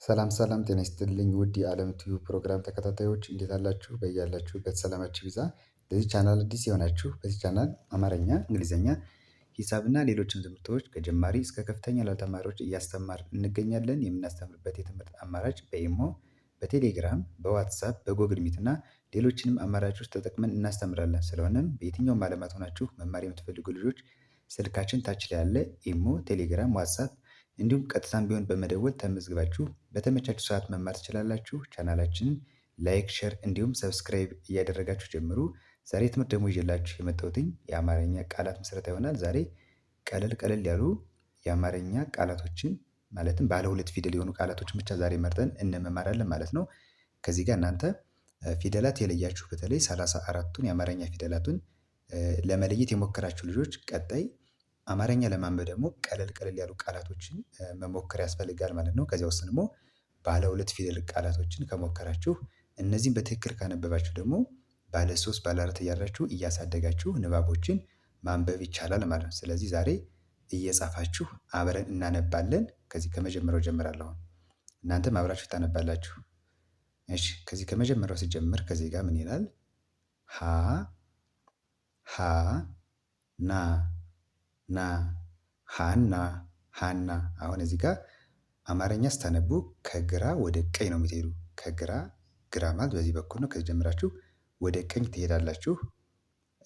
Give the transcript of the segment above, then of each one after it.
ሰላም ሰላም ጤና ይስጥልኝ ውድ የዓለም ቲዩብ ፕሮግራም ተከታታዮች እንዴት አላችሁ? በያላችሁበት ሰላማችሁ ይብዛ። ለዚህ ቻናል አዲስ የሆናችሁ በዚህ ቻናል አማርኛ፣ እንግሊዘኛ፣ ሂሳብና ሌሎችም ትምህርቶች ከጀማሪ እስከ ከፍተኛ ለተማሪዎች እያስተማርን እንገኛለን። የምናስተምርበት የትምህርት አማራጭ በኢሞ፣ በቴሌግራም፣ በዋትሳፕ፣ በጎግል ሚት እና ሌሎችንም አማራጮች ተጠቅመን እናስተምራለን። ስለሆነም በየትኛውም ዓለማት ሆናችሁ መማር የምትፈልጉ ልጆች ስልካችን ታች ላይ ያለ ኢሞ፣ ቴሌግራም፣ ዋትሳፕ እንዲሁም ቀጥታም ቢሆን በመደወል ተመዝግባችሁ በተመቻችሁ ሰዓት መማር ትችላላችሁ። ቻናላችንን ላይክ፣ ሼር እንዲሁም ሰብስክራይብ እያደረጋችሁ ጀምሩ። ዛሬ ትምህርት ደግሞ ይዤላችሁ የመጣሁትኝ የአማርኛ ቃላት ምስረታ ይሆናል። ዛሬ ቀለል ቀለል ያሉ የአማርኛ ቃላቶችን ማለትም ባለ ሁለት ፊደል የሆኑ ቃላቶችን ብቻ ዛሬ መርጠን እንመማራለን ማለት ነው። ከዚህ ጋር እናንተ ፊደላት የለያችሁ በተለይ 34ቱን የአማርኛ ፊደላቱን ለመለየት የሞከራችሁ ልጆች ቀጣይ አማርኛ ለማንበብ ደግሞ ቀለል ቀለል ያሉ ቃላቶችን መሞከር ያስፈልጋል ማለት ነው። ከዚያ ውስጥ ደግሞ ባለ ሁለት ፊደል ቃላቶችን ከሞከራችሁ እነዚህን በትክክል ካነበባችሁ ደግሞ ባለ ሶስት ባለ አራት እያደረጋችሁ እያሳደጋችሁ ንባቦችን ማንበብ ይቻላል ማለት ነው። ስለዚህ ዛሬ እየጻፋችሁ አብረን እናነባለን። ከዚህ ከመጀመሪያው እጀምራለሁ። እናንተም አብራችሁ ታነባላችሁ። እሺ ከዚህ ከመጀመሪያው ሲጀምር ከዚህ ጋር ምን ይላል? ሀ ሀ ና ና ሃና ሃና። አሁን እዚህ ጋር አማርኛ ስታነቡ ከግራ ወደ ቀኝ ነው የምትሄዱ። ከግራ ግራ ማለት በዚህ በኩል ነው። ከዚህ ጀምራችሁ ወደ ቀኝ ትሄዳላችሁ።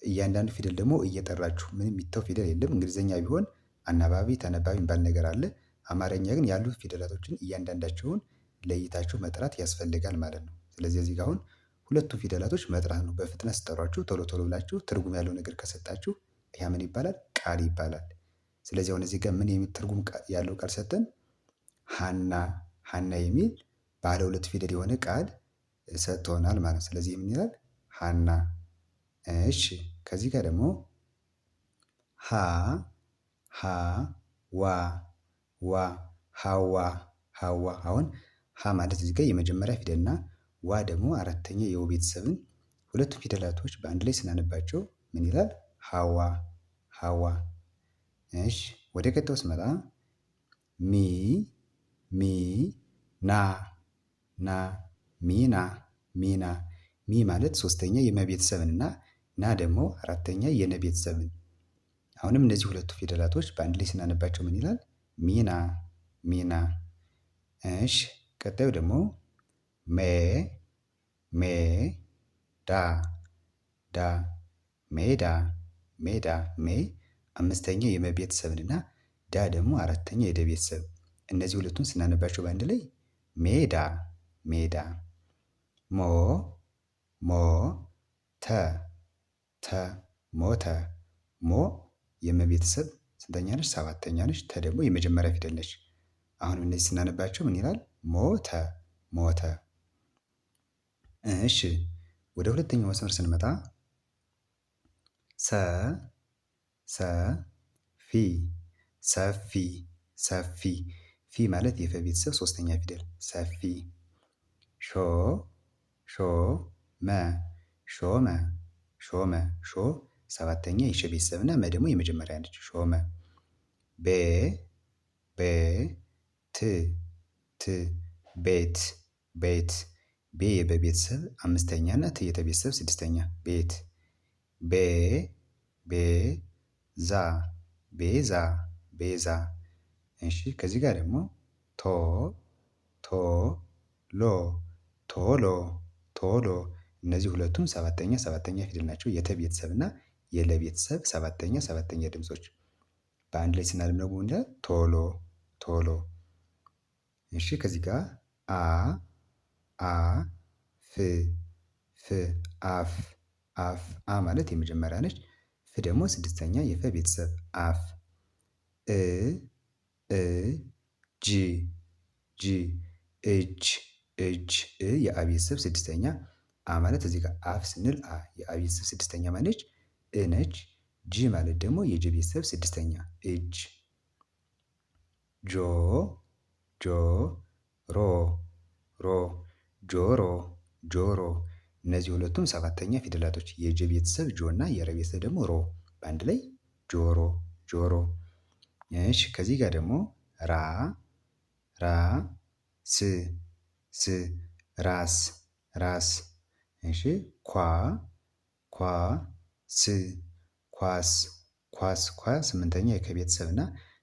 እያንዳንዱ ፊደል ደግሞ እየጠራችሁ ምንም የሚተው ፊደል የለም። እንግሊዘኛ ቢሆን አናባቢ ተነባቢ የሚባል ነገር አለ። አማርኛ ግን ያሉት ፊደላቶችን እያንዳንዳቸውን ለይታችሁ መጥራት ያስፈልጋል ማለት ነው። ስለዚህ እዚህ ጋር አሁን ሁለቱ ፊደላቶች መጥራት ነው። በፍጥነት ስጠሯችሁ ቶሎ ቶሎ ብላችሁ ትርጉም ያለው ነገር ከሰጣችሁ ያ ምን ይባላል? ቃል ይባላል። ስለዚህ አሁን እዚህ ጋር ምን የሚል ትርጉም ያለው ቃል ሰጠን? ሃና ሃና የሚል ባለ ሁለት ፊደል የሆነ ቃል ሰጥቶናል ማለት ነው። ስለዚህ ምን ይላል? ሃና። እሺ ከዚህ ጋር ደግሞ ሀ ሀ ዋ ዋ ሀዋ ሀዋ። አሁን ሀ ማለት እዚህ ጋር የመጀመሪያ ፊደልና ዋ ደግሞ አራተኛ የው ቤተሰብን ሁለቱ ፊደላቶች በአንድ ላይ ስናነባቸው ምን ይላል? ሀዋ ሀዋ። እሺ ወደ ቀጣዩ ስመጣ ሚ ሚ ና ና ሚና ሚና። ሚ ማለት ሶስተኛ የመ ቤተሰብን እና ና ደግሞ አራተኛ የነ ቤተሰብን። አሁንም እነዚህ ሁለቱ ፊደላቶች በአንድ ላይ ስናነባቸው ምን ይላል? ሚና ሚና። እሺ ቀጣዩ ደግሞ ሜ ሜ ዳ ዳ ሜዳ ሜዳ። ሜ አምስተኛ የመ ቤተሰብን እና ዳ ደግሞ አራተኛ የደ ቤተሰብ። እነዚህ ሁለቱን ስናነባቸው በአንድ ላይ ሜዳ ሜዳ። ሞ ሞ ተ ተ ሞተ። ሞ የመ ቤተሰብ ስንተኛ ነች? ሰባተኛ ነች። ተ ደግሞ የመጀመሪያ ፊደል ነች። አሁንም እነዚህ ስናነባቸው ምን ይላል? ሞተ ሞተ። እሺ ወደ ሁለተኛው መስመር ስንመጣ ሰ ሰ ፊ ሰፊ ሰፊ። ፊ ማለት የፈ ቤተሰብ ሶስተኛ ፊደል ሰፊ። ሾ ሾ መ ሾመ ሾመ። ሾ ሰባተኛ የሸ ቤተሰብ እና መ ደግሞ የመጀመሪያ ነች። ሾመ። ቤ ቤ ት ት ቤት ቤት። ቤ የበቤተሰብ አምስተኛ እና ት የተ ቤተሰብ ስድስተኛ ቤት። ቤ ቤ ዛ ቤዛ ቤዛ። እሺ ከዚህ ጋር ደግሞ ቶ ቶ ሎ ቶሎ ቶሎ። እነዚህ ሁለቱም ሰባተኛ ሰባተኛ ፊደል ናቸው። የተ ቤተሰብ እና የለ ቤተሰብ ሰባተኛ ሰባተኛ ድምጾች በአንድ ላይ ስናደምነው እንደ ቶሎ ቶሎ። እሺ ከዚህ ጋር አ አ ፍ ፍ አፍ አፍ። አ ማለት የመጀመሪያ ነች። ፍ ደግሞ ስድስተኛ የፈ ቤተሰብ አፍ። እ እ ጅ ጅ እጅ እጅ። እ የአ ቤተሰብ ስድስተኛ። አ ማለት እዚህ ጋር አፍ ስንል አ የአ ቤተሰብ ስድስተኛ ማነች? እ ነች። ጂ ማለት ደግሞ የጀ ቤተሰብ ስድስተኛ እጅ። ጆ ጆ ሮ ሮ ጆሮ ጆሮ። እነዚህ ሁለቱም ሰባተኛ ፊደላቶች የጀ ቤተሰብ ጆ እና የረ ቤተሰብ ደግሞ ሮ በአንድ ላይ ጆሮ ጆሮ። እሺ ከዚህ ጋር ደግሞ ራ ራ ስ ስ ራስ ራስ። እሺ ኳ ኳ ስ ኳስ ኳስ ኳ ስምንተኛ የከ ቤተሰብ እና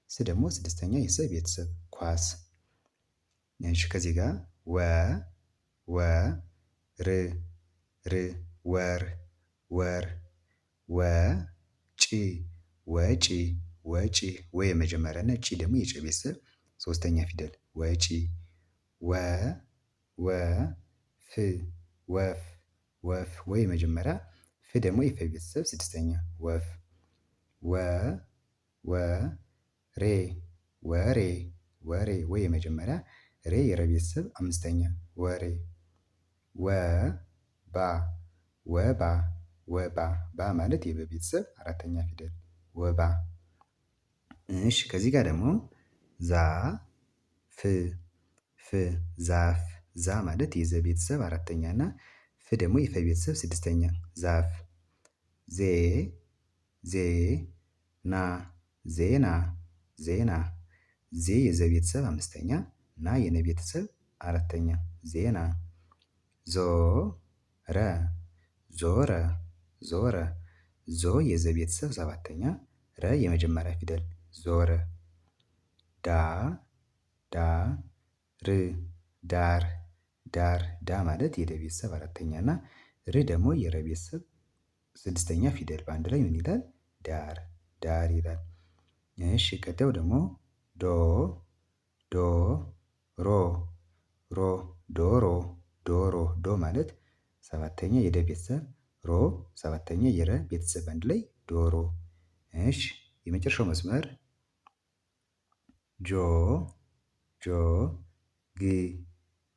ስ ደግሞ ስድስተኛ የሰ ቤተሰብ ኳስ። እሺ ከዚህ ጋር ወ ወ ር ር ወር ወር ወ ጪ ወጪ ወጪ ወ የመጀመሪያ እና ጪ ደግሞ የጨ ቤተሰብ ሶስተኛ ፊደል ወጪ። ወ ወ ፍ ወፍ ወፍ ወ የመጀመሪያ ፍ ደግሞ የፈ ቤተሰብ ስድስተኛ ወፍ። ወ ወ ሬ ወሬ ወሬ ወ የመጀመሪያ ሬ የረ ቤተሰብ አምስተኛ ወሬ። ወ ባ ወባ ወባ ባ ማለት የበ ቤተሰብ አራተኛ ፊደል ወባ። እሺ ከዚህ ጋር ደግሞ ዛ ፍ ፍ ዛፍ ዛ ማለት የዘ ቤተሰብ አራተኛ እና ፍ ደግሞ የፈ ቤተሰብ ስድስተኛ ዛፍ። ዜ ዜ ና ዜና ዜና ዜ የዘ ቤተሰብ አምስተኛ እና የነ ቤተሰብ አራተኛ ዜና። ዞ ረ ዞረ ዞረ ዞ የዘ ቤተሰብ ሰባተኛ ረ የመጀመሪያ ፊደል ዞረ። ዳ ዳ ር ዳር ዳር ዳ ማለት የደ ቤተሰብ አራተኛ እና ር ደግሞ የረ ቤተሰብ ስድስተኛ ፊደል በአንድ ላይ ምን ይላል ዳር ዳር ይላል። እሺ ቀጣዩ ደግሞ ዶ ዶ ሮ ሮ ዶሮ ዶሮ ዶ ማለት ሰባተኛ የደ ቤተሰብ ሮ ሰባተኛ የረ ቤተሰብ በአንድ ላይ ዶሮ። እሺ የመጨረሻው መስመር ጆ ጆ ግ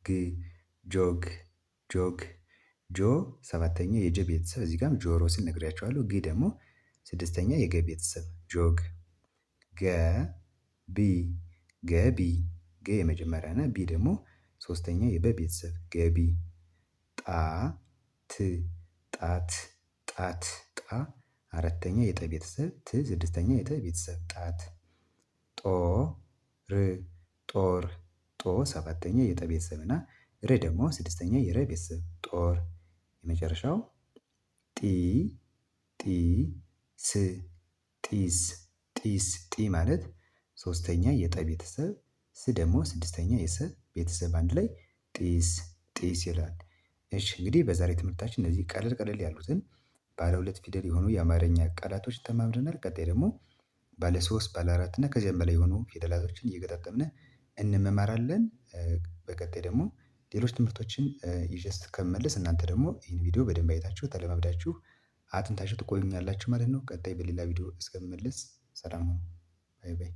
ግ ጆግ ጆግ ጆ ሰባተኛ የጀ ቤተሰብ እዚህ ጋርም ጆሮ ሲል ነግሬያችኋለሁ። ግ ደግሞ ስድስተኛ የገ ቤተሰብ ጆግ። ገ ቢ ገቢ ገ የመጀመሪያ እና ቢ ደግሞ ሶስተኛ የበ ቤተሰብ ገቢ። ጣ ት ጣት ጣት ጣ አራተኛ የጠ ቤተሰብ ት ስድስተኛ የተ ቤተሰብ ጣት። ጦ ር ጦር ጦ ሰባተኛ የጠ ቤተሰብ እና ር ደግሞ ስድስተኛ የረ ቤተሰብ ጦር። የመጨረሻው ጢ ጢ ስ ጢስ ጢስ ጢ ማለት ሶስተኛ የጠ ቤተሰብ ስ ደግሞ ስድስተኛ የሰ ቤተሰብ አንድ ላይ ጢስ ጢስ ይላል። እሺ እንግዲህ በዛሬ ትምህርታችን እነዚህ ቀለል ቀለል ያሉትን ባለ ሁለት ፊደል የሆኑ የአማርኛ ቃላቶች ተማምረናል። ቀጣይ ደግሞ ባለ ሶስት ባለ አራት እና ከዚያም በላይ የሆኑ ፊደላቶችን እየገጣጠምን እንመማራለን። በቀጣይ ደግሞ ሌሎች ትምህርቶችን ይዤ እስከምመለስ እናንተ ደግሞ ይህን ቪዲዮ በደንብ አይታችሁ ተለማምዳችሁ አጥንታችሁ ትቆዩኛላችሁ ማለት ነው። ቀጣይ በሌላ ቪዲዮ እስከምመለስ ሰላም ሁኑ። ባይ ባይ።